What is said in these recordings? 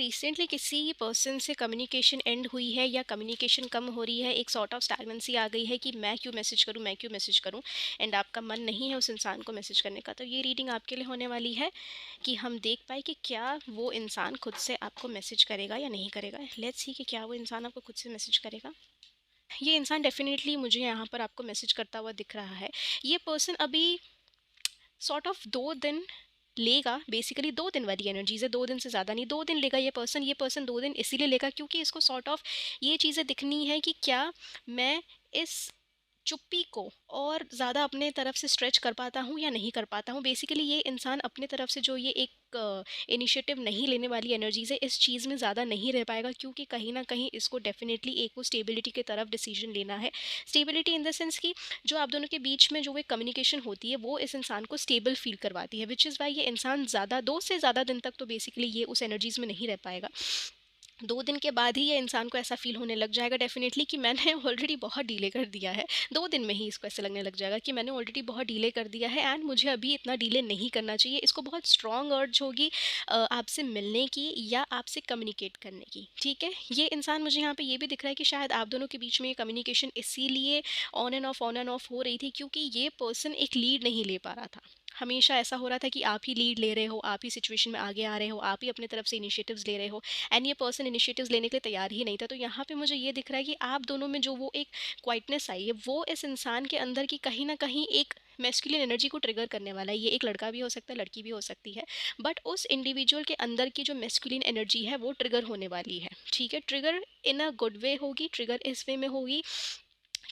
Recently किसी person से communication and हुई है या कम्युनिकेशन कम हो रही है, एक सॉर्ट ऑफ स्टैग्नेंसी आ गई है कि मैं क्यों मैसेज करूं, मैं क्यों मैसेज करूं, एंड आपका मन नहीं है उस इंसान को मैसेज करने का, तो ये रीडिंग आपके लिए होने वाली है कि हम देख पाए कि क्या वो इंसान खुद से आपको मैसेज करेगा या नहीं करेगा। लेट्स सी कि क्या वो इंसान आपको खुद से मैसेज करेगा। ये इंसान डेफिनेटली मुझे यहाँ पर आपको मैसेज करता हुआ दिख रहा है। ये पर्सन अभी सॉर्ट ऑफ 2 दिन लेगा, बेसिकली 2 दिन वाली एनर्जीज है, 2 दिन से ज़्यादा नहीं, 2 दिन लेगा ये पर्सन 2 दिन इसीलिए लेगा क्योंकि इसको सॉर्ट ऑफ ये चीज़ें दिखनी है कि क्या मैं इस चुप्पी को और ज़्यादा अपने तरफ से स्ट्रेच कर पाता हूँ या नहीं कर पाता हूँ। बेसिकली ये इंसान अपने तरफ से जो ये एक इनिशिएटिव नहीं लेने वाली एनर्जीज है, इस चीज़ में ज़्यादा नहीं रह पाएगा क्योंकि कहीं ना कहीं इसको डेफिनेटली एक वो स्टेबिलिटी की तरफ डिसीजन लेना है। स्टेबिलिटी इन द सेंस कि जो आप दोनों के बीच में जो एक कम्युनिकेशन होती है वो इस इंसान को स्टेबल फील करवाती है, विच इज़ वाई ये इंसान ज़्यादा 2 से ज़्यादा दिन तक तो बेसिकली ये उस एनर्जीज में नहीं रह पाएगा। 2 दिन के बाद ही ये इंसान को ऐसा फ़ील होने लग जाएगा डेफ़िनेटली कि मैंने ऑलरेडी बहुत डिले कर दिया है। 2 दिन में ही इसको ऐसे लगने लग जाएगा कि मैंने ऑलरेडी बहुत डिले कर दिया है एंड मुझे अभी इतना डिले नहीं करना चाहिए। इसको बहुत स्ट्रॉन्ग अर्ज होगी आपसे मिलने की या आपसे कम्युनिकेट करने की, ठीक है? ये इंसान मुझे यहाँ पे ये भी दिख रहा है कि शायद आप दोनों के बीच में ये कम्युनिकेशन इसीलिए ऑन एंड ऑफ हो रही थी क्योंकि ये पर्सन एक लीड नहीं ले पा रहा था। हमेशा ऐसा हो रहा था कि आप ही लीड ले रहे हो, आप ही सिचुएशन में आगे आ रहे हो, आप ही अपने तरफ से इनिशिएटिव्स ले रहे हो एंड ये पर्सन इनिशिएटिव्स लेने के लिए तैयार ही नहीं था। तो यहाँ पे मुझे ये दिख रहा है कि आप दोनों में जो वो एक क्वाइटनेस आई है वो इस इंसान के अंदर की कहीं ना कहीं एक मैस्कुलिन एनर्जी को ट्रिगर करने वाला है। ये एक लड़का भी हो सकता है, लड़की भी हो सकती है, बट उस इंडिविजुअल के अंदर की जो मैस्कुलिन एनर्जी है वो ट्रिगर होने वाली है, ठीक है? Trigger in a good way होगी, ट्रिगर इस वे में होगी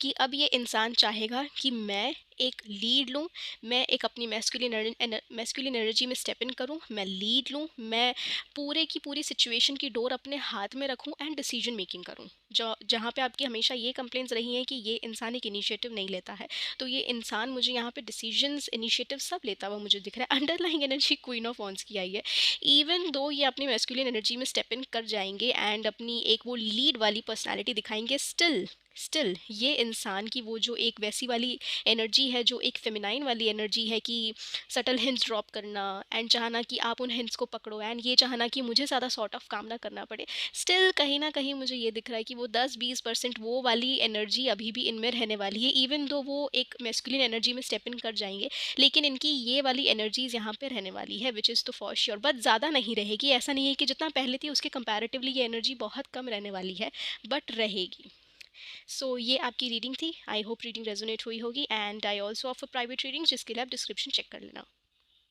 कि अब ये इंसान चाहेगा कि मैं एक लीड लूँ, मैं एक अपनी मैस्कुलिन एनर्जी में स्टेप इन करूँ, मैं लीड लूँ, मैं पूरे की पूरी सिचुएशन की डोर अपने हाथ में रखूँ एंड डिसीजन मेकिंग करूँ। जो जहाँ पे आपकी हमेशा ये कंप्लेंट्स रही हैं कि ये इंसान एक इनिशिएटिव नहीं लेता है, तो ये इंसान मुझे यहाँ पे डिसीजंस, इनिशिएटिव सब लेता हुआ मुझे दिख रहा है। Underlying energy queen of wands की आई है। इवन दो ये अपनी मैस्कुलिन एनर्जी में स्टेप इन कर जाएंगे एंड अपनी एक वो लीड वाली पर्सनैलिटी दिखाएंगे, स्टिल ये इंसान की वो जो एक वैसी वाली एनर्जी है, जो एक फेमिनाइन वाली एनर्जी है कि सटल हिंट्स ड्रॉप करना एंड चाहना कि आप उन हिंट्स को पकड़ो एंड ये चाहना कि मुझे ज़्यादा सॉर्ट ऑफ काम ना करना पड़े। स्टिल कहीं ना कहीं मुझे ये दिख रहा है कि वो 10-20% वो वाली एनर्जी अभी भी इनमें रहने वाली है, इवन दो वो एक मेस्कुलिन एनर्जी में स्टेप इन कर जाएंगे, लेकिन इनकी ये वाली एनर्जीज यहाँ पे रहने वाली है, विच इज़ तो फॉर श्योर, बट ज़्यादा नहीं रहेगी। ऐसा नहीं है कि जितना पहले थी उसके कंपैरेटिवली ये एनर्जी बहुत कम रहने वाली है, बट रहेगी। सो ये आपकी रीडिंग थी। आई होप रीडिंग रेजोनेट हुई होगी and I also offer private reading जिसके लिए आप डिस्क्रिप्शन चेक कर लेना।